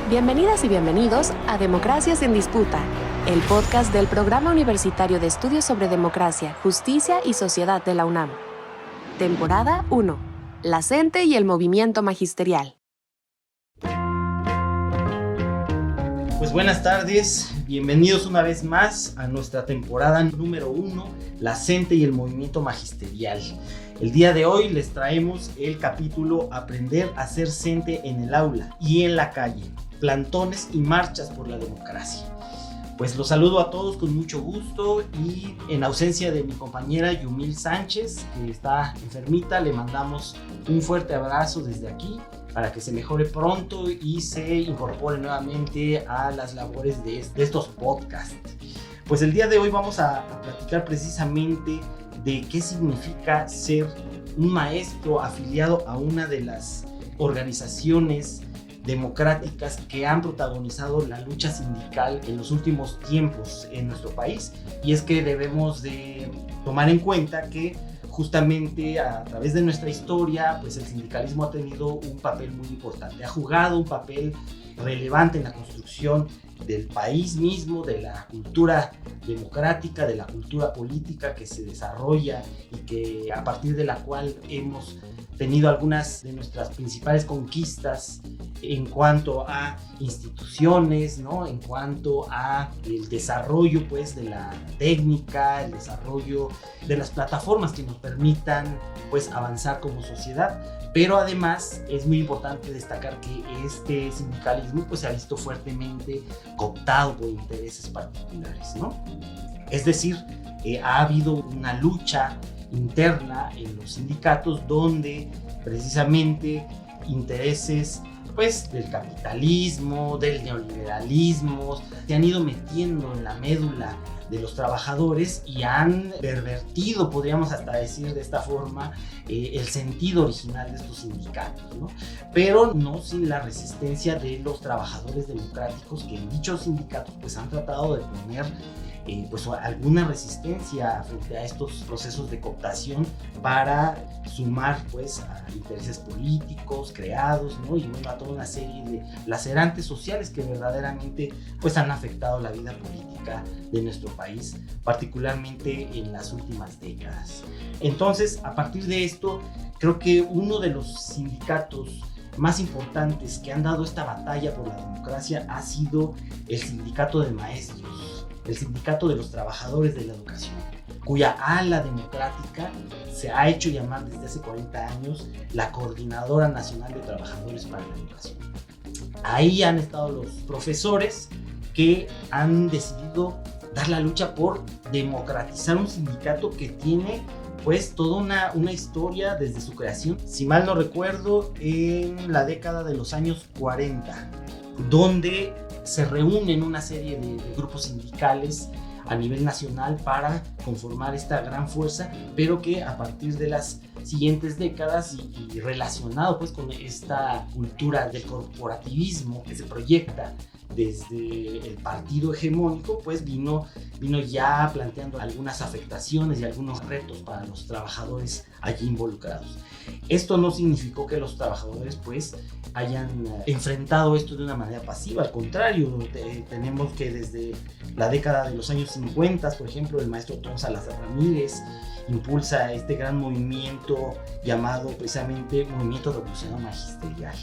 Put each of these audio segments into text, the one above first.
Bienvenidas y bienvenidos a Democracias en Disputa, el podcast del Programa Universitario de Estudios sobre Democracia, Justicia y Sociedad de la UNAM. Temporada 1. La CENTE y el movimiento magisterial. Pues buenas tardes, bienvenidos una vez más a nuestra temporada número 1, la CENTE y el movimiento magisterial. El día de hoy les traemos el capítulo Aprender a ser CENTE en el aula y en la calle, plantones y marchas por la democracia. Pues los saludo a todos con mucho gusto y en ausencia de mi compañera Yumil Sánchez, que está enfermita, le mandamos un fuerte abrazo desde aquí para que se mejore pronto y se incorpore nuevamente a las labores de estos podcasts. Pues el día de hoy vamos a platicar precisamente de qué significa ser un maestro afiliado a una de las organizaciones democráticas que han protagonizado la lucha sindical en los últimos tiempos en nuestro país. Y es que debemos de tomar en cuenta que justamente a través de nuestra historia, pues el sindicalismo ha tenido un papel muy importante, ha jugado un papel relevante en la construcción del país mismo, de la cultura democrática, de la cultura política que se desarrolla y que a partir de la cual hemos tenido algunas de nuestras principales conquistas en cuanto a instituciones, ¿no? En cuanto a el desarrollo pues de la técnica, el desarrollo de las plataformas que nos permitan pues avanzar como sociedad. Pero además es muy importante destacar que este sindicalismo pues se ha visto fuertemente cooptado por intereses particulares, ¿no? Es decir, ha habido una lucha interna en los sindicatos donde precisamente intereses pues del capitalismo, del neoliberalismo, se han ido metiendo en la médula de los trabajadores y han pervertido, podríamos hasta decir de esta forma, el sentido original de estos sindicatos, ¿no? Pero no sin la resistencia de los trabajadores democráticos que en dichos sindicatos pues han tratado de poner pues alguna resistencia frente a estos procesos de cooptación para sumar pues a intereses políticos creados, ¿no? Y bueno, a toda una serie de lacerantes sociales que verdaderamente pues han afectado la vida política de nuestro país, particularmente en las últimas décadas. Entonces, a partir de esto, creo que uno de los sindicatos más importantes que han dado esta batalla por la democracia ha sido el sindicato de maestros, el sindicato de los trabajadores de la educación, cuya ala democrática se ha hecho llamar desde hace 40 años la Coordinadora Nacional de Trabajadores para la Educación. Ahí han estado los profesores que han decidido dar la lucha por democratizar un sindicato que tiene pues toda una historia desde su creación, si mal no recuerdo, en la década de los años 40, donde se reúnen una serie de grupos sindicales a nivel nacional para conformar esta gran fuerza, pero que a partir de las siguientes décadas y relacionado pues con esta cultura del corporativismo que se proyecta desde el partido hegemónico, pues vino ya planteando algunas afectaciones y algunos retos para los trabajadores allí involucrados. Esto no significó que los trabajadores pues hayan enfrentado esto de una manera pasiva, al contrario, tenemos que desde la década de los años 50, por ejemplo, el maestro Otón Salazar Ramírez impulsa este gran movimiento llamado precisamente Movimiento Revolucionario Magisterial,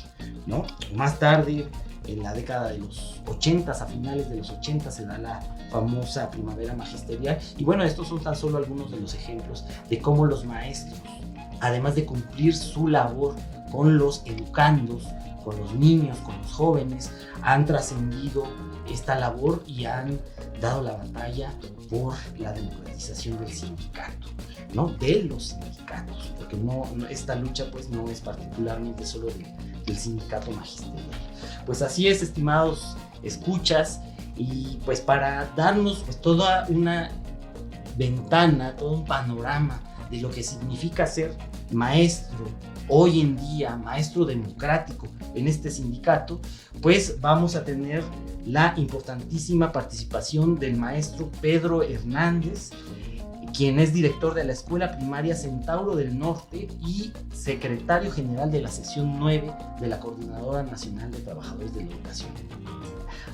¿no? Más tarde, en la década de los 80, a finales de los 80, se da la famosa Primavera Magisterial. Y bueno, estos son tan solo algunos de los ejemplos de cómo los maestros, además de cumplir su labor con los educandos, con los niños, con los jóvenes, han trascendido esta labor y han dado la batalla por la democratización del sindicato, ¿no? De los sindicatos, porque esta lucha pues no es particularmente solo del sindicato magisterial. Pues así es, estimados escuchas, y pues para darnos pues toda una ventana, todo un panorama de lo que significa ser maestro hoy en día, maestro democrático en este sindicato, pues vamos a tener la importantísima participación del maestro Pedro Hernández, quien es director de la Escuela Primaria Centauro del Norte y secretario general de la sección 9 de la Coordinadora Nacional de Trabajadores de la Educación.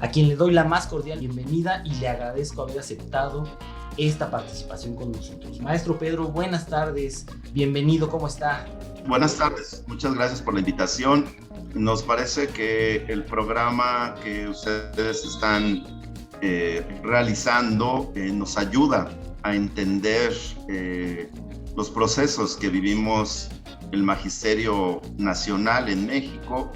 A quien le doy la más cordial bienvenida y le agradezco haber aceptado esta participación con nosotros. Maestro Pedro, buenas tardes, bienvenido, ¿cómo está? Buenas tardes, muchas gracias por la invitación. Nos parece que el programa que ustedes están realizando nos ayuda a entender los procesos que vivimos el Magisterio Nacional en México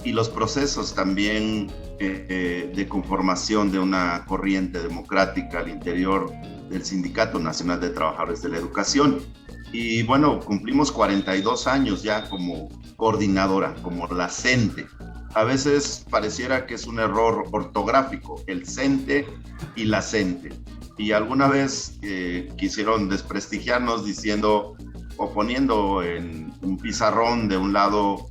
y los procesos también de conformación de una corriente democrática al interior del Sindicato Nacional de Trabajadores de la Educación. Y bueno, cumplimos 42 años ya como coordinadora, como la CENTE. A veces pareciera que es un error ortográfico, el CENTE y la CENTE. Y alguna vez quisieron desprestigiarnos diciendo o poniendo en un pizarrón de un lado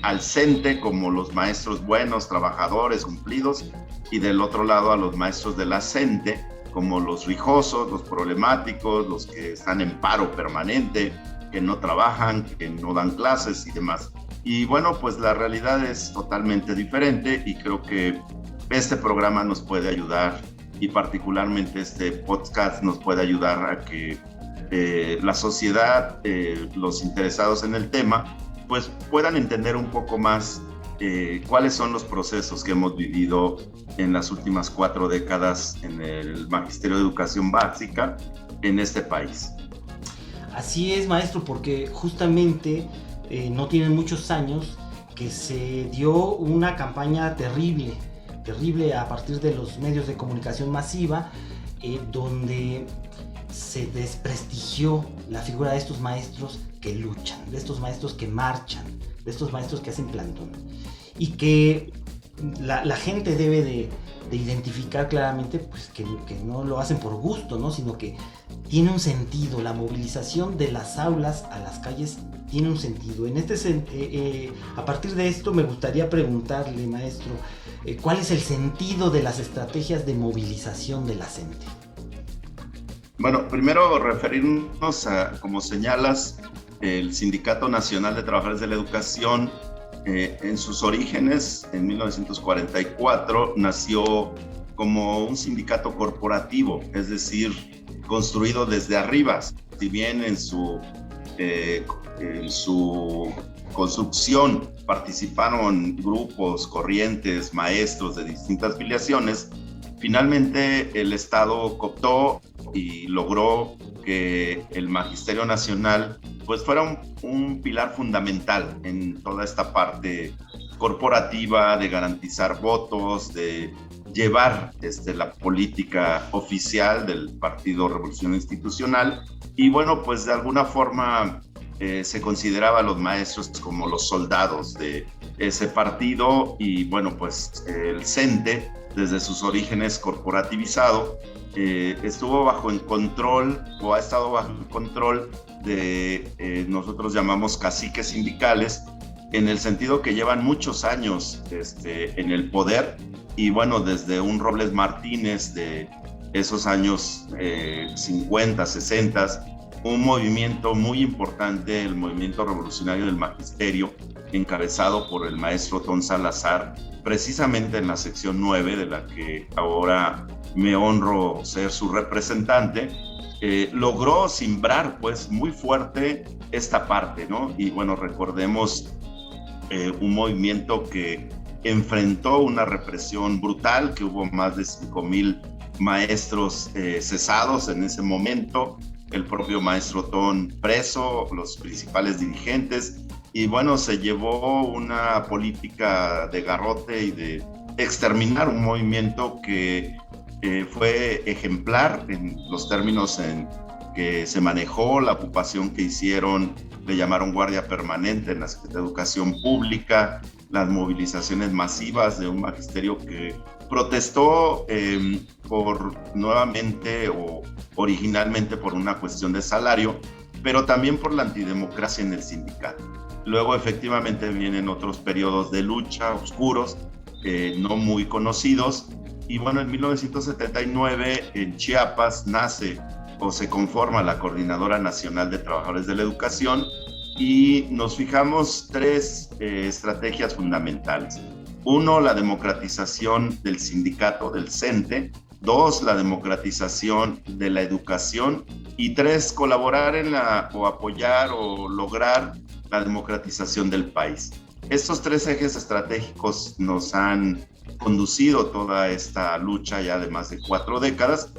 al CENTE como los maestros buenos, trabajadores, cumplidos, y del otro lado a los maestros de la CENTE como los rijosos, los problemáticos, los que están en paro permanente, que no trabajan, que no dan clases y demás. Y bueno, pues la realidad es totalmente diferente y creo que este programa nos puede ayudar y particularmente este podcast nos puede ayudar a que la sociedad, los interesados en el tema, pues puedan entender un poco más cuáles son los procesos que hemos vivido en las últimas 4 décadas en el Magisterio de Educación Básica en este país. Así es, maestro, porque justamente no tienen muchos años que se dio una campaña terrible a partir de los medios de comunicación masiva, donde se desprestigió la figura de estos maestros que luchan, de estos maestros que marchan, de estos maestros que hacen plantón, y que la gente debe de identificar claramente pues, que no lo hacen por gusto, ¿no? Sino que tiene un sentido. La movilización de las aulas a las calles tiene un sentido. A partir de esto me gustaría preguntarle, maestro, ¿cuál es el sentido de las estrategias de movilización de la CENTE? Bueno, primero referirnos a, como señalas, el Sindicato Nacional de Trabajadores de la Educación, en sus orígenes, en 1944, nació como un sindicato corporativo, es decir, construido desde arriba. Si bien en su construcción participaron grupos, corrientes, maestros de distintas filiaciones, finalmente el Estado cooptó y logró que el Magisterio Nacional pues fuera un pilar fundamental en toda esta parte corporativa de garantizar votos, de llevar la política oficial del Partido Revolucionario Institucional. Y bueno, pues de alguna forma se consideraba a los maestros como los soldados de ese partido. Y bueno, pues el CENTE, desde sus orígenes corporativizado, estuvo bajo el control o ha estado bajo el control de nosotros llamamos caciques sindicales, en el sentido que llevan muchos años en el poder. Y bueno, desde un Robles Martínez de esos años 50, 60, un movimiento muy importante, el movimiento revolucionario del magisterio, encabezado por el maestro Otón Salazar, precisamente en la sección 9, de la que ahora me honro ser su representante, logró simbrar pues muy fuerte esta parte, ¿no? Y bueno, recordemos un movimiento que enfrentó una represión brutal, que hubo más de 5,000 maestros cesados en ese momento, el propio maestro Otón preso, los principales dirigentes, y bueno, se llevó una política de garrote y de exterminar un movimiento que fue ejemplar en los términos en que se manejó, la ocupación que hicieron, le llamaron guardia permanente en la Secretaría de Educación Pública, las movilizaciones masivas de un magisterio que protestó nuevamente o originalmente por una cuestión de salario, pero también por la antidemocracia en el sindicato. Luego efectivamente vienen otros periodos de lucha oscuros, no muy conocidos, y bueno, en 1979 en Chiapas nace o se conforma la Coordinadora Nacional de Trabajadores de la Educación y nos fijamos 3 estrategias fundamentales. 1, la democratización del sindicato, del CENTE. 2, la democratización de la educación. Y 3, colaborar o apoyar o lograr la democratización del país. Estos 3 ejes estratégicos nos han conducido toda esta lucha ya de más de 4 décadas.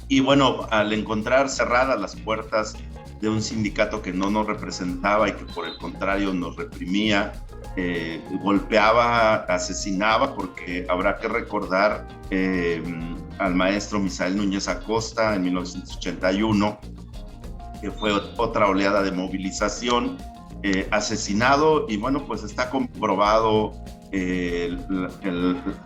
Y bueno, al encontrar cerradas las puertas de un sindicato que no nos representaba y que por el contrario nos reprimía, golpeaba, asesinaba, porque habrá que recordar al maestro Misael Núñez Acosta en 1981, que fue otra oleada de movilización, asesinado, y bueno, pues está comprobado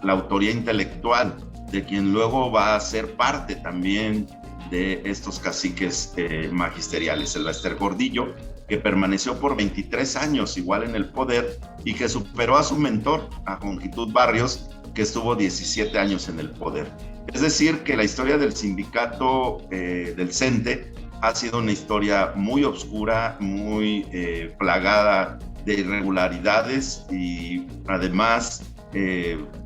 la autoría intelectual de quien luego va a ser parte también de estos caciques magisteriales, el Lester Gordillo, que permaneció por 23 años igual en el poder y que superó a su mentor, a Jongitud Barrios, que estuvo 17 años en el poder. Es decir, que la historia del sindicato del CENTE ha sido una historia muy oscura, muy plagada de irregularidades y además,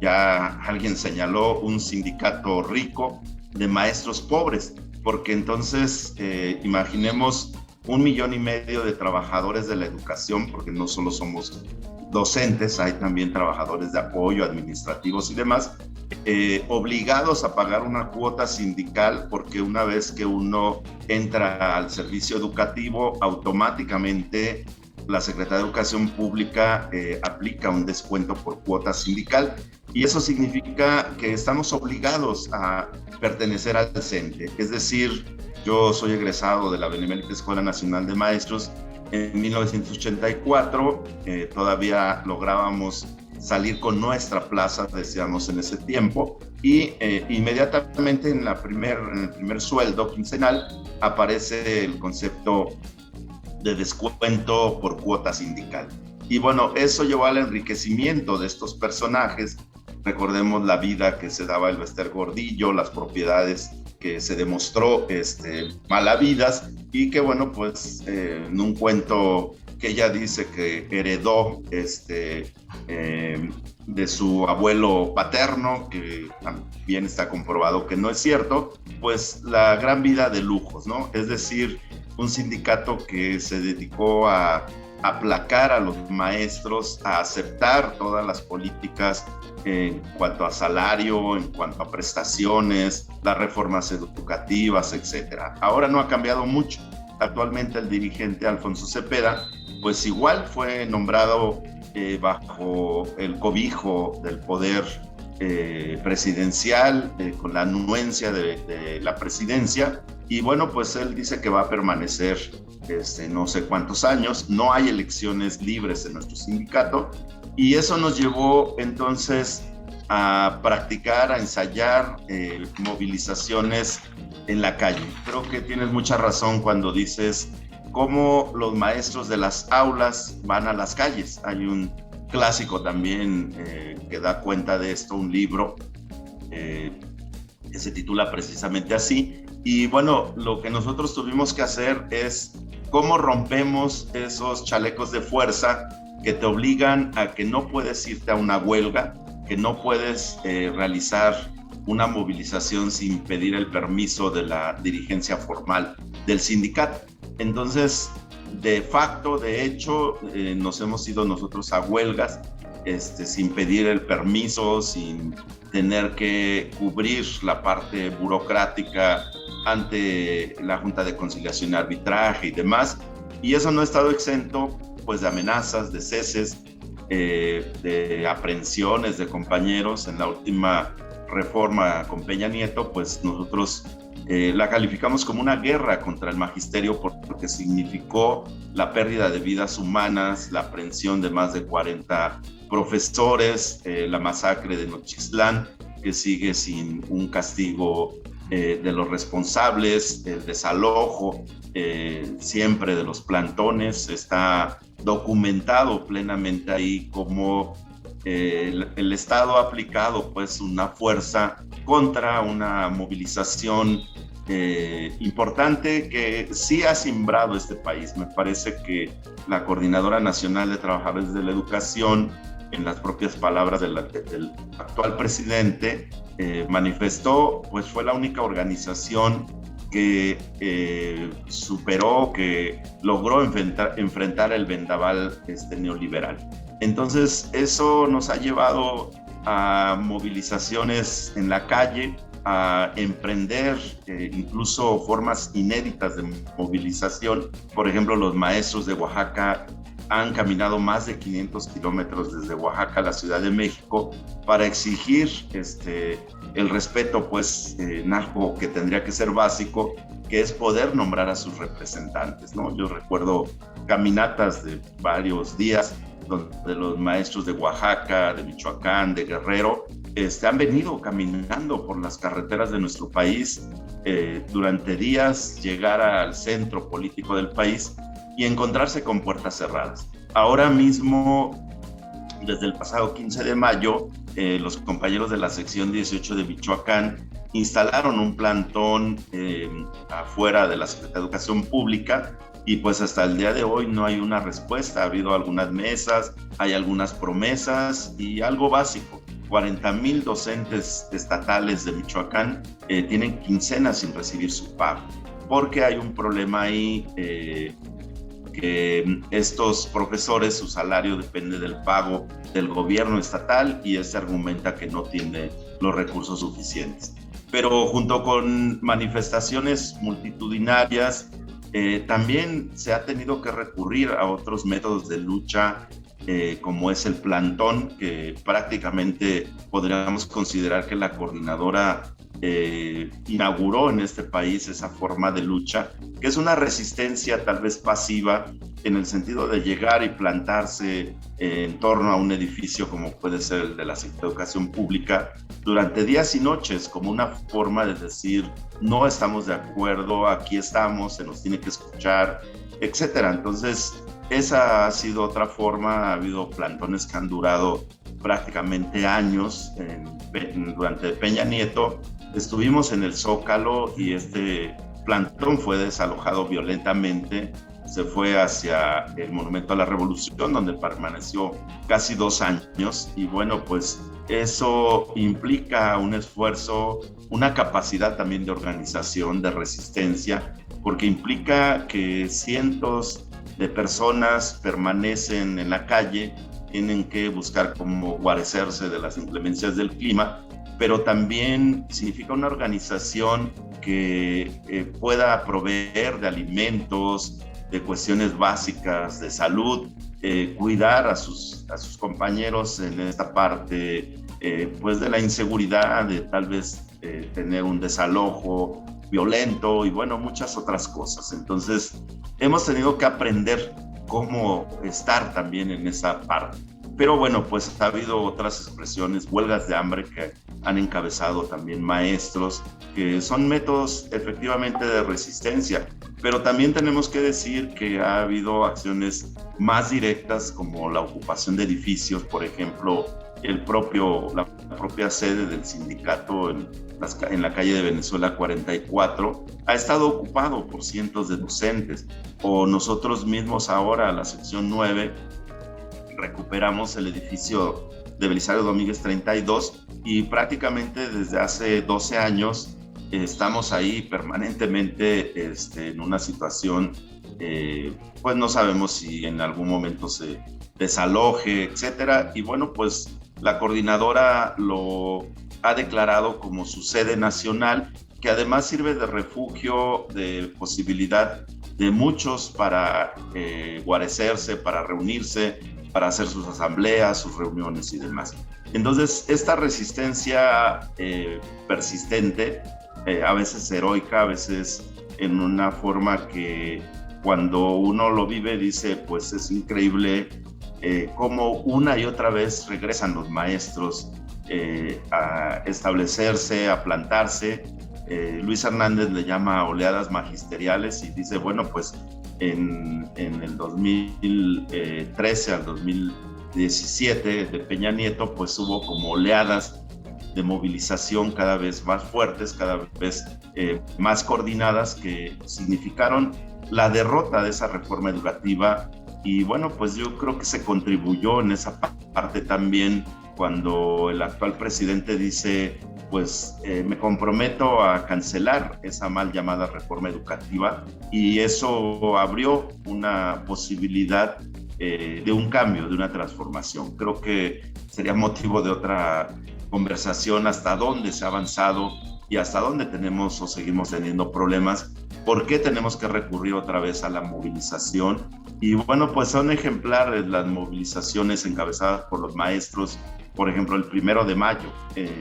ya alguien señaló, un sindicato rico de maestros pobres, porque entonces imaginemos 1,5 millones de trabajadores de la educación, porque no solo somos docentes, hay también trabajadores de apoyo, administrativos y demás, obligados a pagar una cuota sindical, porque una vez que uno entra al servicio educativo, automáticamente la Secretaría de Educación Pública aplica un descuento por cuota sindical, y eso significa que estamos obligados a pertenecer al CENTE. Es decir, yo soy egresado de la Benemérita Escuela Nacional de Maestros en 1984, todavía lográbamos salir con nuestra plaza, decíamos en ese tiempo, y inmediatamente en el primer sueldo quincenal aparece el concepto de descuento por cuota sindical. Y bueno, eso llevó al enriquecimiento de estos personajes. Recordemos la vida que se daba el Lester Gordillo, las propiedades que se demostró malavidas, y que bueno, pues en un cuento que ella dice que heredó de su abuelo paterno, que también está comprobado que no es cierto, pues la gran vida de lujos, ¿no? Es decir, un sindicato que se dedicó a aplacar a los maestros, a aceptar todas las políticas en cuanto a salario, en cuanto a prestaciones, las reformas educativas, etcétera. Ahora no ha cambiado mucho. Actualmente el dirigente Alfonso Cepeda, pues igual fue nombrado bajo el cobijo del poder presidencial, con la anuencia de la presidencia, y bueno, pues él dice que va a permanecer no sé cuántos años. No hay elecciones libres en nuestro sindicato, y eso nos llevó entonces a practicar, a ensayar movilizaciones en la calle. Creo que tienes mucha razón cuando dices cómo los maestros de las aulas van a las calles. Hay un clásico también que da cuenta de esto, un libro que se titula precisamente así. Y bueno, lo que nosotros tuvimos que hacer es cómo rompemos esos chalecos de fuerza que te obligan a que no puedes irte a una huelga, que no puedes realizar una movilización sin pedir el permiso de la dirigencia formal del sindicato. Entonces, de facto, de hecho, nos hemos ido nosotros a huelgas sin pedir el permiso, sin tener que cubrir la parte burocrática ante la Junta de Conciliación y Arbitraje y demás. Y eso no ha estado exento pues de amenazas, de ceses, de aprehensiones de compañeros. En la última reforma con Peña Nieto, pues nosotros la calificamos como una guerra contra el magisterio, porque significó la pérdida de vidas humanas, la aprehensión de más de 40 profesores, la masacre de Nochistlán, que sigue sin un castigo de los responsables, el desalojo siempre de los plantones. Está documentado plenamente ahí cómo el Estado ha aplicado pues una fuerza contra una movilización importante que sí ha simbrado este país. Me parece que la Coordinadora Nacional de Trabajadores de la Educación, en las propias palabras del actual presidente, manifestó, pues fue la única organización que superó, que logró enfrentar el vendaval neoliberal. Entonces, eso nos ha llevado a movilizaciones en la calle, a emprender incluso formas inéditas de movilización. Por ejemplo, los maestros de Oaxaca han caminado más de 500 kilómetros desde Oaxaca a la Ciudad de México para exigir el respeto, pues, en algo que tendría que ser básico, que es poder nombrar a sus representantes, ¿no? Yo recuerdo caminatas de varios días donde los maestros de Oaxaca, de Michoacán, de Guerrero, han venido caminando por las carreteras de nuestro país durante días, llegar al centro político del país y encontrarse con puertas cerradas. Ahora mismo, desde el pasado 15 de mayo, los compañeros de la sección 18 de Michoacán instalaron un plantón afuera de la Secretaría de Educación Pública y pues hasta el día de hoy no hay una respuesta. Ha habido algunas mesas, hay algunas promesas y algo básico. 40,000 docentes estatales de Michoacán tienen quincenas sin recibir su pago, porque hay un problema ahí que estos profesores, su salario depende del pago del gobierno estatal y se argumenta que no tiene los recursos suficientes. Pero junto con manifestaciones multitudinarias, también se ha tenido que recurrir a otros métodos de lucha, como es el plantón, que prácticamente podríamos considerar que la coordinadora inauguró en este país esa forma de lucha, que es una resistencia tal vez pasiva, en el sentido de llegar y plantarse en torno a un edificio como puede ser el de la Secretaría de Educación Pública durante días y noches, como una forma de decir: no estamos de acuerdo, aquí estamos, se nos tiene que escuchar, etcétera. Entonces, esa ha sido otra forma. Ha habido plantones que han durado prácticamente años. Durante Peña Nieto estuvimos en el Zócalo y este plantón fue desalojado violentamente. Se fue hacia el Monumento a la Revolución, donde permaneció casi 2 años. Y bueno, pues eso implica un esfuerzo, una capacidad también de organización, de resistencia, porque implica que cientos de personas permanecen en la calle, tienen que buscar cómo guarecerse de las inclemencias del clima, pero también significa una organización que pueda proveer de alimentos, de cuestiones básicas de salud, cuidar a sus compañeros en esta parte pues de la inseguridad, de tal vez tener un desalojo violento y bueno, muchas otras cosas. Entonces hemos tenido que aprender cómo estar también en esa parte. Pero bueno, pues ha habido otras expresiones, huelgas de hambre que han encabezado también maestros, que son métodos efectivamente de resistencia. Pero también tenemos que decir que ha habido acciones más directas, como la ocupación de edificios. Por ejemplo, la propia sede del sindicato en la calle de Venezuela 44 ha estado ocupado por cientos de docentes. O nosotros mismos ahora, la sección 9, recuperamos el edificio de Belisario Domínguez 32 y prácticamente desde hace 12 años estamos ahí permanentemente en una situación, pues no sabemos si en algún momento se desaloje, etcétera. Y bueno, pues la coordinadora lo ha declarado como su sede nacional, que además sirve de refugio, de posibilidad de muchos para guarecerse, para reunirse, para hacer sus asambleas, sus reuniones y demás. Entonces, esta resistencia persistente, a veces heroica, a veces en una forma que cuando uno lo vive dice, pues es increíble cómo una y otra vez regresan los maestros a establecerse, a plantarse. Luis Hernández le llama oleadas magisteriales y dice, bueno, pues en el 2013 al 2017 de Peña Nieto, pues hubo como oleadas de movilización cada vez más fuertes, cada vez más coordinadas, que significaron la derrota de esa reforma educativa. Y bueno, pues yo creo que se contribuyó en esa parte también cuando el actual presidente dice, pues me comprometo a cancelar esa mal llamada reforma educativa, y eso abrió una posibilidad de un cambio, de una transformación. Creo que sería motivo de otra conversación hasta dónde se ha avanzado y hasta dónde tenemos o seguimos teniendo problemas, por qué tenemos que recurrir otra vez a la movilización. Y bueno, pues son ejemplares las movilizaciones encabezadas por los maestros, por ejemplo, el 1 de mayo,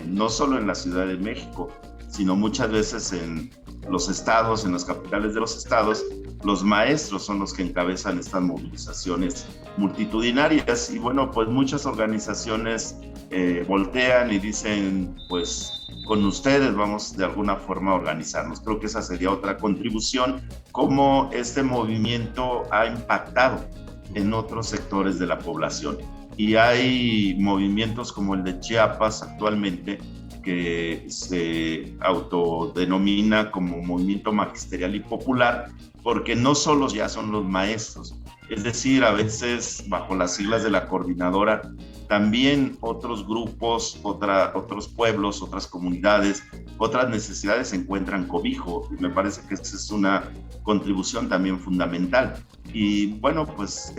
no solo en la Ciudad de México, sino muchas veces en los estados, en las capitales de los estados, los maestros son los que encabezan estas movilizaciones multitudinarias. Y bueno, pues muchas organizaciones voltean y dicen, pues con ustedes vamos de alguna forma a organizarnos. Creo que esa sería otra contribución, cómo este movimiento ha impactado en otros sectores de la población. Y hay movimientos como el de Chiapas actualmente, que se autodenomina como movimiento magisterial y popular, porque no solo ya son los maestros, es decir, a veces bajo las siglas de la coordinadora, también otros grupos, otros pueblos, otras comunidades, otras necesidades encuentran cobijo. Y me parece que esa es una contribución también fundamental. Y bueno, pues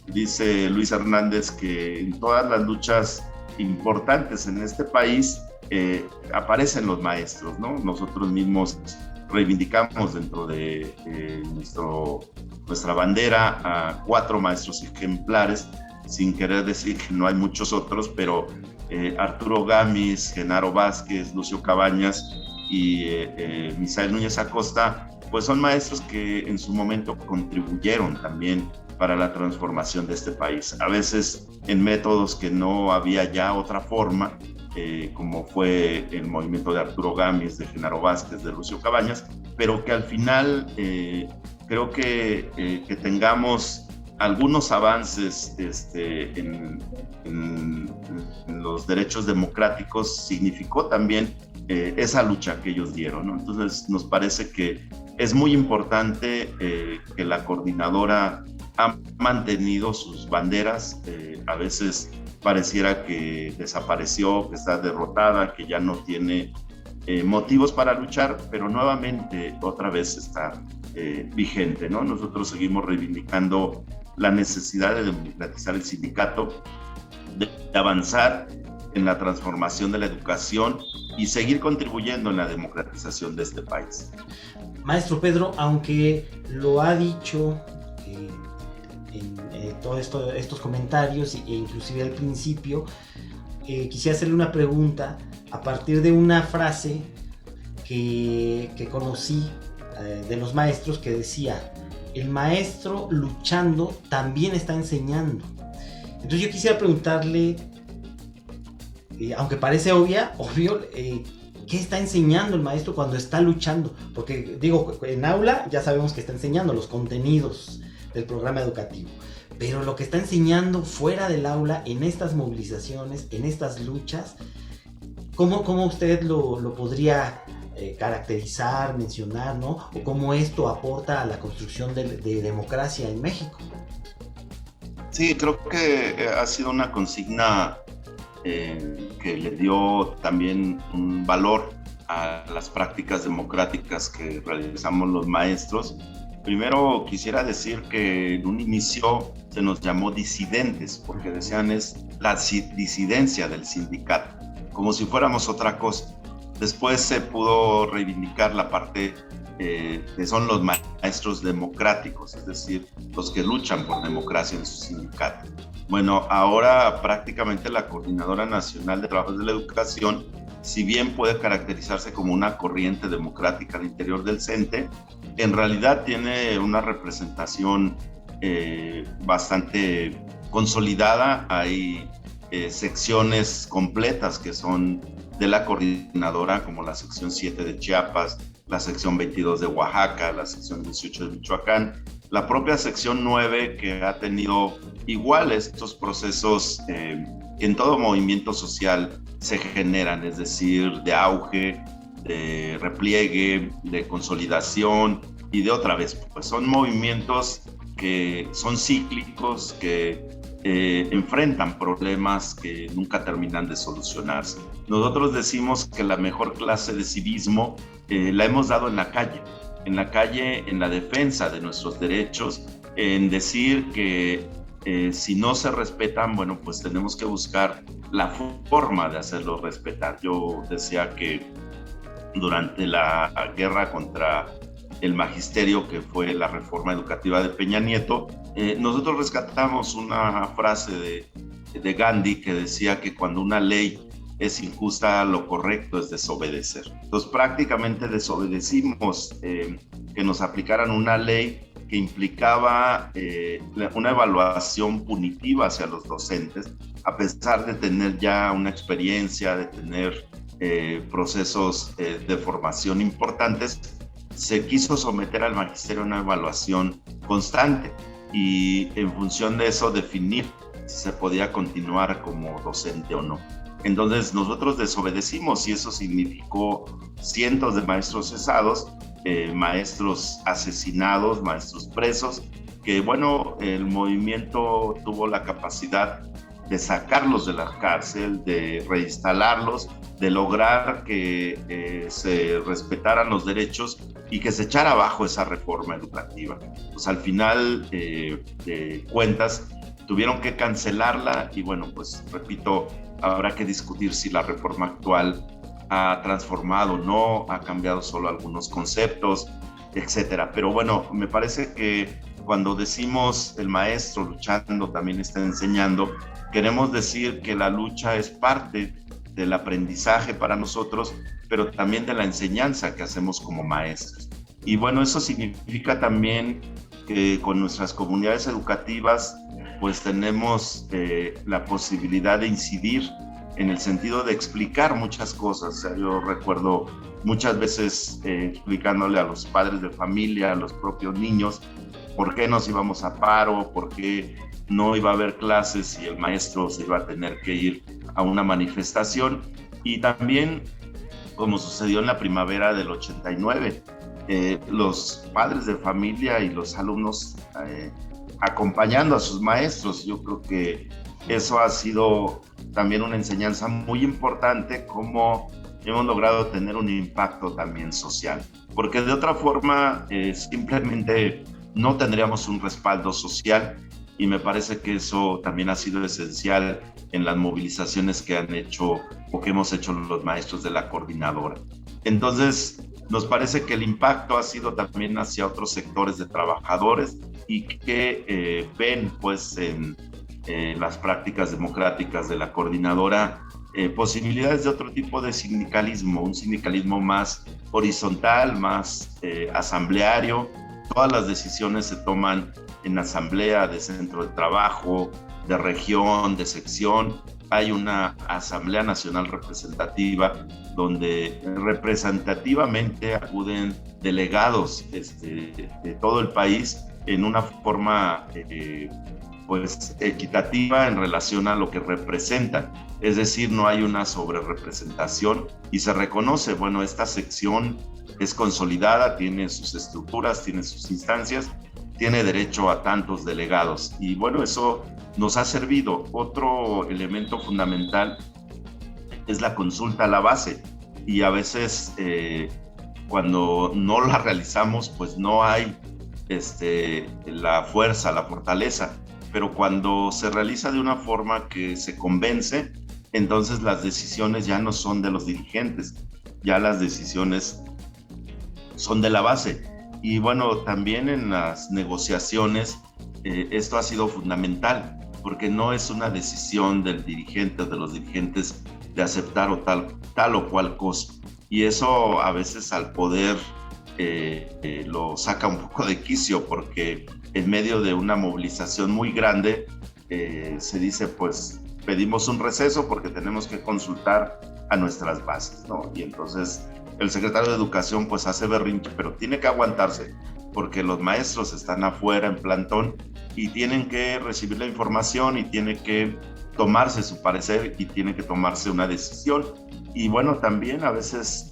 dice Luis Hernández que en todas las luchas importantes en este país aparecen los maestros, ¿no? Nosotros mismos reivindicamos dentro de nuestra bandera a 4 maestros ejemplares, sin querer decir que no hay muchos otros, pero Arturo Gámez, Genaro Vázquez, Lucio Cabañas y Misael Núñez Acosta, pues son maestros que en su momento contribuyeron también para la transformación de este país, a veces en métodos que no había ya otra forma, como fue el movimiento de Arturo Gámez, de Genaro Vázquez, de Lucio Cabañas, pero que al final creo que tengamos algunos avances en los derechos democráticos significó también esa lucha que ellos dieron, ¿no? Entonces nos parece que es muy importante que la coordinadora ha mantenido sus banderas. A veces pareciera que desapareció, que está derrotada, que ya no tiene motivos para luchar, pero nuevamente otra vez está vigente, ¿no? Nosotros seguimos reivindicando la necesidad de democratizar el sindicato, de avanzar en la transformación de la educación y seguir contribuyendo en la democratización de este país. Maestro Pedro, aunque lo ha dicho en todos estos comentarios e inclusive al principio, quisiera hacerle una pregunta a partir de una frase que conocí de los maestros, que decía: el maestro luchando también está enseñando. Entonces yo quisiera preguntarle, aunque parece obvio, ¿qué está enseñando el maestro cuando está luchando? Porque digo, en aula ya sabemos que está enseñando los contenidos del programa educativo, pero lo que está enseñando fuera del aula, en estas movilizaciones, en estas luchas, ¿cómo usted lo podría caracterizar, mencionar, ¿no? O cómo esto aporta a la construcción de democracia en México? Sí, creo que ha sido una consigna que le dio también un valor a las prácticas democráticas que realizamos los maestros. Primero quisiera decir que en un inicio se nos llamó disidentes, porque decían es la disidencia del sindicato, como si fuéramos otra cosa. Después se pudo reivindicar la parte que son los maestros democráticos, es decir, los que luchan por democracia en su sindicato. Bueno, ahora prácticamente la Coordinadora Nacional de Trabajadores de la Educación, si bien puede caracterizarse como una corriente democrática al interior del CENTE, en realidad tiene una representación bastante consolidada. Hay secciones completas que son de la coordinadora, como la sección 7 de Chiapas, la sección 22 de Oaxaca, la sección 18 de Michoacán, la propia sección 9 que ha tenido igual estos procesos que en todo movimiento social se generan, es decir, de auge, de repliegue, de consolidación y de otra vez, pues son movimientos que son cíclicos, que enfrentan problemas que nunca terminan de solucionarse. Nosotros decimos que la mejor clase de civismo la hemos dado en la calle, en la defensa de nuestros derechos, en decir que si no se respetan, bueno, pues tenemos que buscar la forma de hacerlos respetar. Yo decía que durante la guerra contra el magisterio, que fue la reforma educativa de Peña Nieto, nosotros rescatamos una frase de Gandhi que decía que cuando una ley es injusta, lo correcto es desobedecer. Entonces prácticamente desobedecimos que nos aplicaran una ley que implicaba una evaluación punitiva hacia los docentes, a pesar de tener ya una experiencia, de tener procesos de formación importantes. Se quiso someter al magisterio a una evaluación constante y en función de eso definir si se podía continuar como docente o no. Entonces nosotros desobedecimos y eso significó cientos de maestros cesados, maestros asesinados, maestros presos, que bueno, el movimiento tuvo la capacidad de sacarlos de la cárcel, de reinstalarlos, de lograr que se respetaran los derechos y que se echara abajo esa reforma educativa. Pues al final de cuentas tuvieron que cancelarla y bueno, pues repito, habrá que discutir si la reforma actual ha transformado o no, ha cambiado solo algunos conceptos, etcétera. Pero bueno, me parece que cuando decimos el maestro luchando también está enseñando, queremos decir que la lucha es parte del aprendizaje para nosotros, pero también de la enseñanza que hacemos como maestros. Y bueno, eso significa también que con nuestras comunidades educativas pues tenemos la posibilidad de incidir en el sentido de explicar muchas cosas. O sea, yo recuerdo muchas veces explicándole a los padres de familia, a los propios niños, por qué nos íbamos a paro, por qué no iba a haber clases y el maestro se iba a tener que ir a una manifestación. Y también, como sucedió en la primavera del 89, los padres de familia y los alumnos acompañando a sus maestros. Yo creo que eso ha sido también una enseñanza muy importante, cómo hemos logrado tener un impacto también social, porque de otra forma simplemente no tendríamos un respaldo social, y me parece que eso también ha sido esencial en las movilizaciones que han hecho o que hemos hecho los maestros de la coordinadora. Entonces, nos parece que el impacto ha sido también hacia otros sectores de trabajadores y que ven pues en las prácticas democráticas de la coordinadora posibilidades de otro tipo de sindicalismo, un sindicalismo más horizontal, más asambleario. Todas las decisiones se toman en asamblea de centro de trabajo, de región, de sección. Hay una asamblea nacional representativa donde representativamente acuden delegados de todo el país en una forma pues equitativa en relación a lo que representan. Es decir, no hay una sobrerepresentación y se reconoce, bueno, esta sección es consolidada, tiene sus estructuras, tiene sus instancias, tiene derecho a tantos delegados. Y bueno, eso nos ha servido. Otro elemento fundamental es la consulta a la base. Y a veces cuando no la realizamos, pues no hay la fuerza, la fortaleza. Pero cuando se realiza de una forma que se convence, entonces las decisiones ya no son de los dirigentes, ya las decisiones son de la base. Y bueno, también en las negociaciones esto ha sido fundamental, porque no es una decisión del dirigente o de los dirigentes de aceptar o tal o cual cosa. Y eso a veces al poder lo saca un poco de quicio, porque en medio de una movilización muy grande se dice, pues pedimos un receso porque tenemos que consultar a nuestras bases, ¿no? Y entonces el secretario de Educación pues hace berrinche, pero tiene que aguantarse porque los maestros están afuera en plantón y tienen que recibir la información y tiene que tomarse su parecer y tiene que tomarse una decisión. Y bueno, también a veces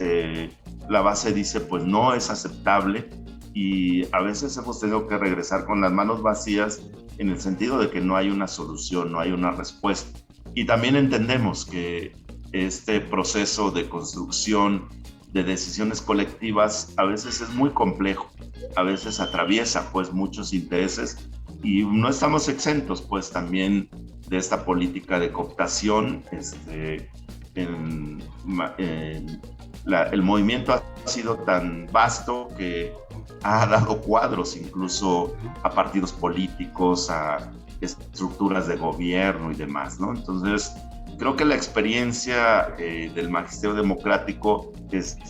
la base dice pues no es aceptable, y a veces hemos tenido que regresar con las manos vacías en el sentido de que no hay una solución, no hay una respuesta. Y también entendemos que este proceso de construcción de decisiones colectivas a veces es muy complejo, a veces atraviesa pues muchos intereses, y no estamos exentos pues también de esta política de cooptación. El movimiento ha sido tan vasto que ha dado cuadros incluso a partidos políticos, a estructuras de gobierno y demás, ¿no? Entonces, creo que la experiencia del magisterio democrático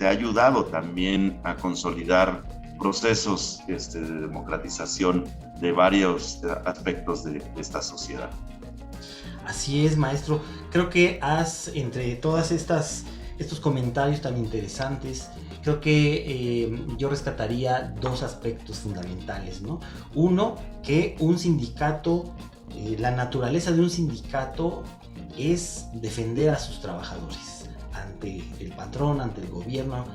ha ayudado también a consolidar procesos de democratización de varios aspectos de esta sociedad. Así es, maestro. Creo que entre todas estos comentarios tan interesantes, creo que yo rescataría dos aspectos fundamentales, ¿no? Uno, que un sindicato, la naturaleza de un sindicato es defender a sus trabajadores ante el patrón, ante el gobierno,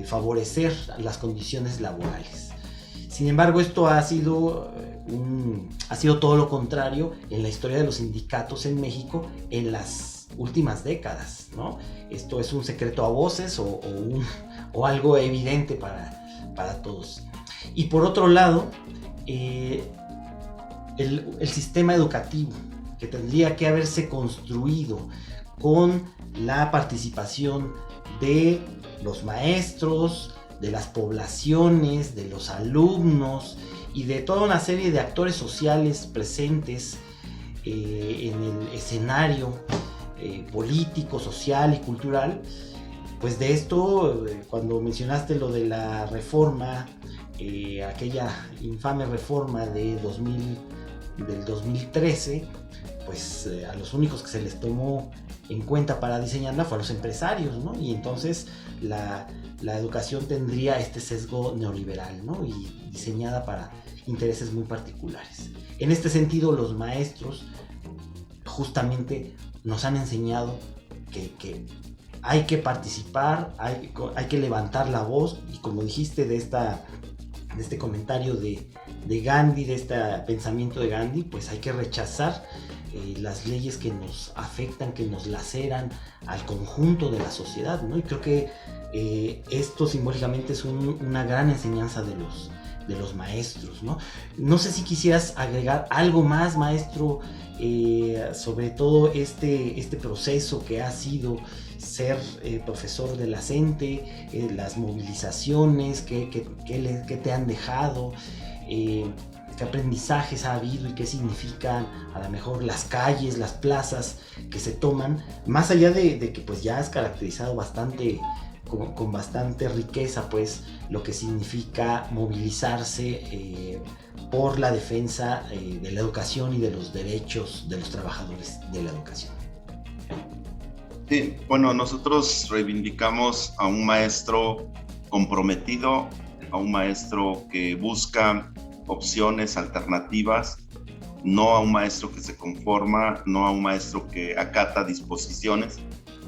favorecer las condiciones laborales. Sin embargo, esto ha sido todo lo contrario en la historia de los sindicatos en México en las últimas décadas, ¿no? Esto es un secreto a voces o algo evidente para todos. Y por otro lado, el sistema educativo, que tendría que haberse construido con la participación de los maestros, de las poblaciones, de los alumnos y de toda una serie de actores sociales presentes en el escenario político, social y cultural. Pues de esto, cuando mencionaste lo de la reforma, aquella infame reforma del 2013, pues a los únicos que se les tomó en cuenta para diseñarla fue a los empresarios, ¿no? Y entonces la educación tendría este sesgo neoliberal, ¿no? Y diseñada para intereses muy particulares. En este sentido, los maestros justamente nos han enseñado que hay que participar, hay que levantar la voz, y como dijiste de este comentario de Gandhi, de este pensamiento de Gandhi, pues hay que rechazar las leyes que nos afectan, que nos laceran al conjunto de la sociedad, ¿no? Y creo que esto simbólicamente es una gran enseñanza de los maestros, ¿no? No sé si quisieras agregar algo más, maestro, sobre todo este proceso que ha sido ser profesor de la CENTE, las movilizaciones que te han dejado, qué aprendizajes ha habido y qué significan a lo mejor las calles, las plazas que se toman, más allá de que pues ya has caracterizado bastante, con bastante riqueza, pues lo que significa movilizarse por la defensa de la educación y de los derechos de los trabajadores de la educación. Sí, bueno, nosotros reivindicamos a un maestro comprometido, a un maestro que busca opciones alternativas, no a un maestro que se conforma, no a un maestro que acata disposiciones.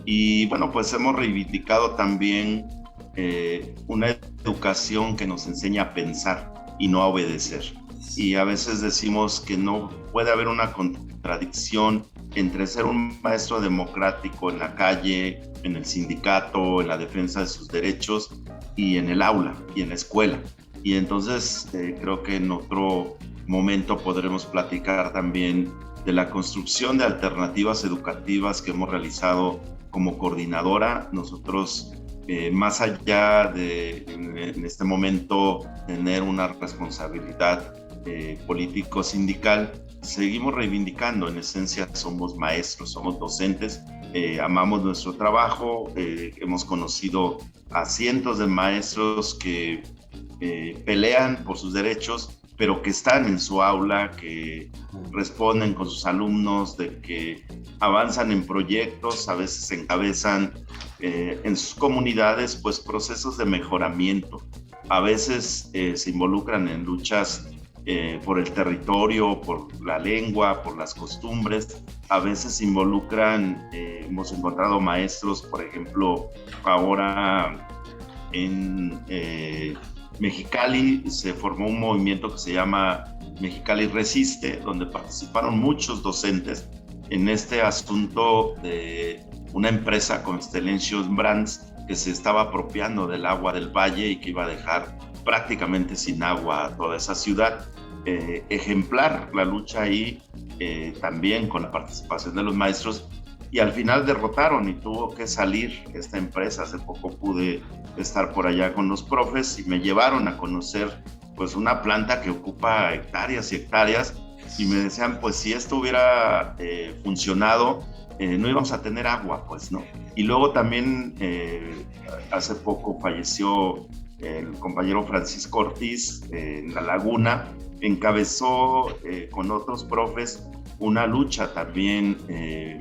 Y bueno, pues hemos reivindicado también una educación que nos enseña a pensar y no a obedecer. Y a veces decimos que no puede haber una contradicción entre ser un maestro democrático en la calle, en el sindicato, en la defensa de sus derechos, y en el aula y en la escuela. Y entonces creo que en otro momento podremos platicar también de la construcción de alternativas educativas que hemos realizado como coordinadora. Nosotros, más allá de en este momento tener una responsabilidad político-sindical, seguimos reivindicando. En esencia somos maestros, somos docentes, amamos nuestro trabajo, hemos conocido a cientos de maestros que pelean por sus derechos pero que están en su aula, que responden con sus alumnos, de que avanzan en proyectos, a veces encabezan en sus comunidades pues procesos de mejoramiento. A veces se involucran en luchas por el territorio, por la lengua, por las costumbres. A veces se involucran, hemos encontrado maestros, por ejemplo, ahora en Mexicali se formó un movimiento que se llama Mexicali Resiste, donde participaron muchos docentes en este asunto de una empresa, Constellation Brands, que se estaba apropiando del agua del valle y que iba a dejar prácticamente sin agua a toda esa ciudad. Ejemplar la lucha ahí, también con la participación de los maestros, y al final derrotaron y tuvo que salir esta empresa. Hace poco pude estar por allá con los profes y me llevaron a conocer pues una planta que ocupa hectáreas y hectáreas, y me decían pues si esto hubiera funcionado, no íbamos a tener agua, pues, ¿no? Y luego también hace poco falleció el compañero Francisco Ortiz en La Laguna. Encabezó con otros profes una lucha también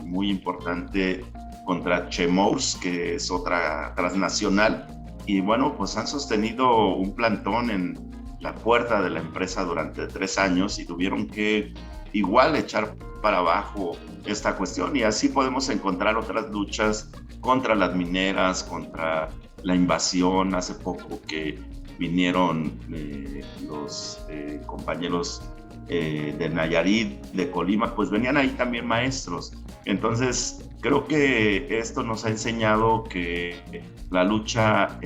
muy importante contra Chemours, que es otra transnacional, y bueno, pues han sostenido un plantón en la puerta de la empresa durante 3 años y tuvieron que igual echar para abajo esta cuestión, y así podemos encontrar otras luchas contra las mineras, contra la invasión. Hace poco que vinieron los compañeros de Nayarit, de Colima, pues venían ahí también maestros. Entonces creo que esto nos ha enseñado que la lucha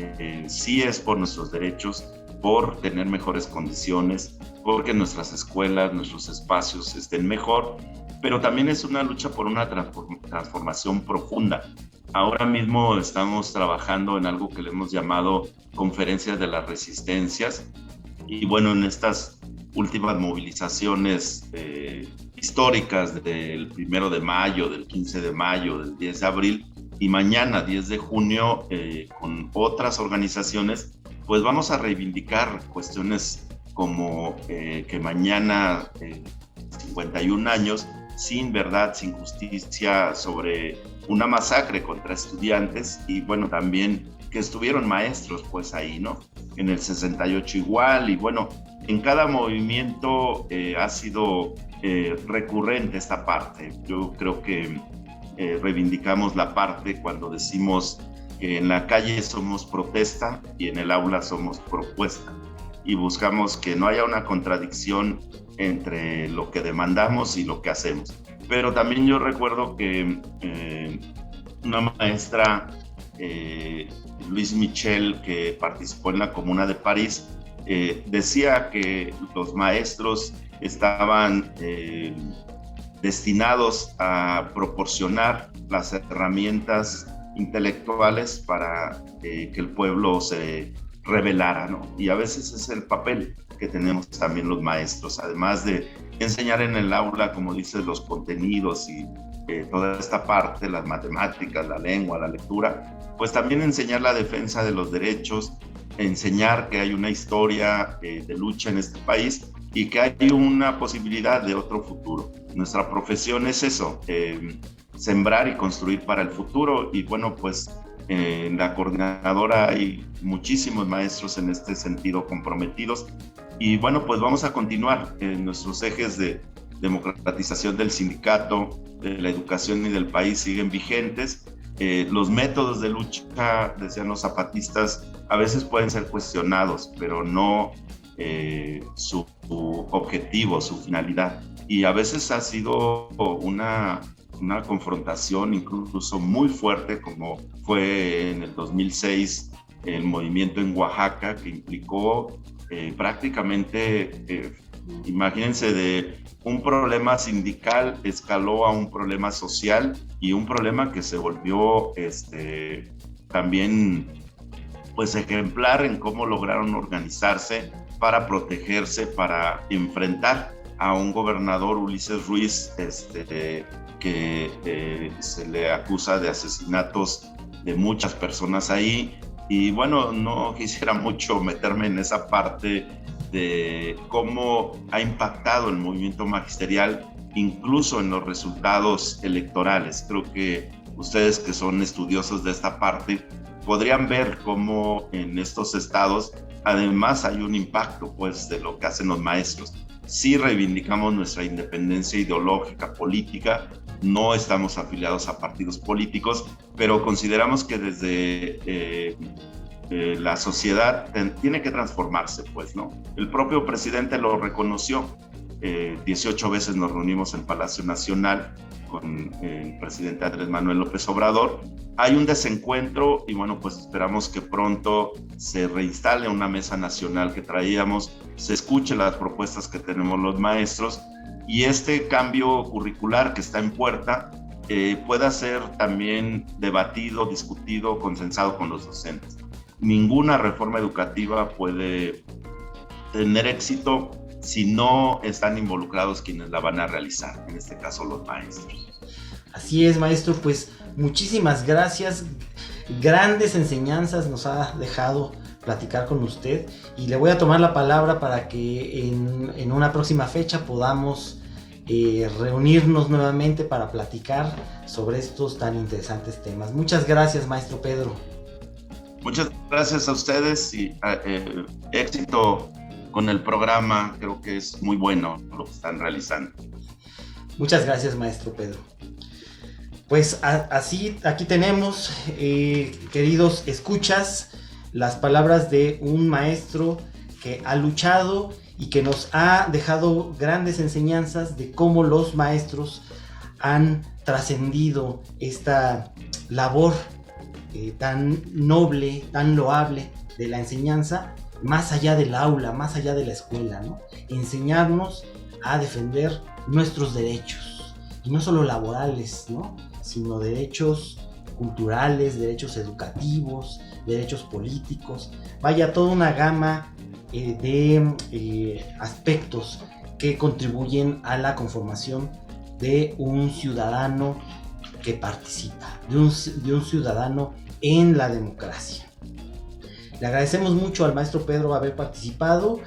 sí es por nuestros derechos, por tener mejores condiciones, porque nuestras escuelas, nuestros espacios estén mejor, pero también es una lucha por una transformación profunda. Ahora mismo estamos trabajando en algo que le hemos llamado Conferencias de las Resistencias, y bueno, en estas últimas movilizaciones históricas del 1 de mayo, del 15 de mayo, del 10 de abril y mañana 10 de junio con otras organizaciones, pues vamos a reivindicar cuestiones como que mañana 51 años sin verdad, sin justicia sobre una masacre contra estudiantes, y bueno, también que estuvieron maestros pues ahí, ¿no? En el 68 igual, y bueno, en cada movimiento ha sido recurrente esta parte. Yo creo que reivindicamos la parte cuando decimos que en la calle somos protesta y en el aula somos propuesta, y buscamos que no haya una contradicción entre lo que demandamos y lo que hacemos. Pero también yo recuerdo que una maestra, Luis Michel, que participó en la Comuna de París, decía que los maestros estaban destinados a proporcionar las herramientas intelectuales para que el pueblo se rebelara, ¿no? Y a veces es el papel que tenemos también los maestros, además de enseñar en el aula, como dices, los contenidos y toda esta parte, las matemáticas, la lengua, la lectura, pues también enseñar la defensa de los derechos, enseñar que hay una historia de lucha en este país y que hay una posibilidad de otro futuro. Nuestra profesión es eso, sembrar y construir para el futuro, y bueno, pues en la coordinadora hay muchísimos maestros en este sentido comprometidos, y bueno, pues vamos a continuar en nuestros ejes de democratización del sindicato, de la educación y del país siguen vigentes. Los métodos de lucha, decían los zapatistas, a veces pueden ser cuestionados, pero no su objetivo, su finalidad. Y a veces ha sido una confrontación incluso muy fuerte, como fue en el 2006 el movimiento en Oaxaca, que implicó prácticamente, imagínense, de un problema sindical escaló a un problema social, y un problema que se volvió también pues ejemplar en cómo lograron organizarse para protegerse, para enfrentar a un gobernador, Ulises Ruiz, que se le acusa de asesinatos de muchas personas ahí. Y bueno, no quisiera mucho meterme en esa parte de cómo ha impactado el movimiento magisterial incluso en los resultados electorales. Creo que ustedes, que son estudiosos de esta parte, podrían ver cómo en estos estados además hay un impacto pues de lo que hacen los maestros. Sí reivindicamos nuestra independencia ideológica, política, no estamos afiliados a partidos políticos, pero consideramos que desde la sociedad tiene que transformarse, pues, ¿no? El propio presidente lo reconoció. 18 veces nos reunimos en Palacio Nacional con el presidente Andrés Manuel López Obrador. Hay un desencuentro y bueno, pues esperamos que pronto se reinstale una mesa nacional que traíamos, se escuche las propuestas que tenemos los maestros y este cambio curricular que está en puerta pueda ser también debatido, discutido, consensado con los docentes. Ninguna reforma educativa puede tener éxito si no están involucrados quienes la van a realizar, en este caso los maestros. Así es, maestro, pues muchísimas gracias, grandes enseñanzas nos ha dejado platicar con usted y le voy a tomar la palabra para que en una próxima fecha podamos reunirnos nuevamente para platicar sobre estos tan interesantes temas. Muchas gracias, maestro Pedro. Muchas gracias a ustedes y éxito con el programa. Creo que es muy bueno lo que están realizando. Muchas gracias, maestro Pedro. Pues así, aquí tenemos, queridos escuchas, las palabras de un maestro que ha luchado y que nos ha dejado grandes enseñanzas de cómo los maestros han trascendido esta labor tan noble, tan loable de la enseñanza, más allá del aula, más allá de la escuela, ¿no? Enseñarnos a defender nuestros derechos, y no solo laborales, ¿no? Sino derechos culturales, derechos educativos, derechos políticos. Vaya, toda una gama de aspectos que contribuyen a la conformación de un ciudadano que participa, de un ciudadano en la democracia. Le agradecemos mucho al maestro Pedro haber participado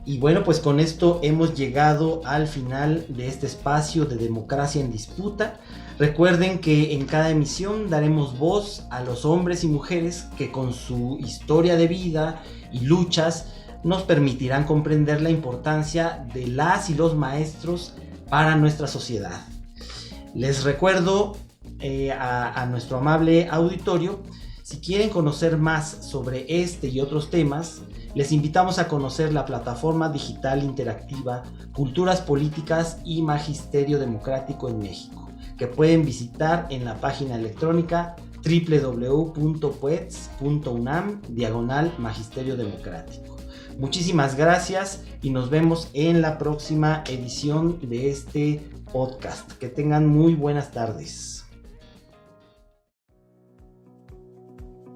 y bueno, pues con esto hemos llegado al final de este espacio de Democracia en Disputa. Recuerden que en cada emisión daremos voz a los hombres y mujeres que con su historia de vida y luchas nos permitirán comprender la importancia de las y los maestros para nuestra sociedad. Les recuerdo a nuestro amable auditorio, si quieren conocer más sobre este y otros temas, les invitamos a conocer la plataforma digital interactiva Culturas Políticas y Magisterio Democrático en México, que pueden visitar en la página electrónica www.puets.unam/Magisterio Democrático. Muchísimas gracias y nos vemos en la próxima edición de este podcast. Que tengan muy buenas tardes.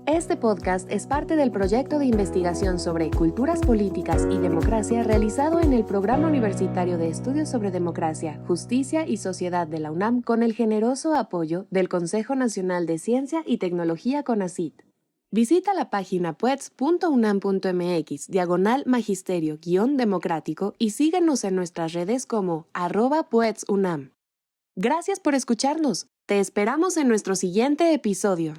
Este podcast es parte del proyecto de investigación sobre culturas políticas y democracia realizado en el Programa Universitario de Estudios sobre Democracia, Justicia y Sociedad de la UNAM con el generoso apoyo del Consejo Nacional de Ciencia y Tecnología CONACYT. Visita la página puets.unam.mx/magisterio-democrático y síguenos en nuestras redes como @puetsunam. Gracias por escucharnos. Te esperamos en nuestro siguiente episodio.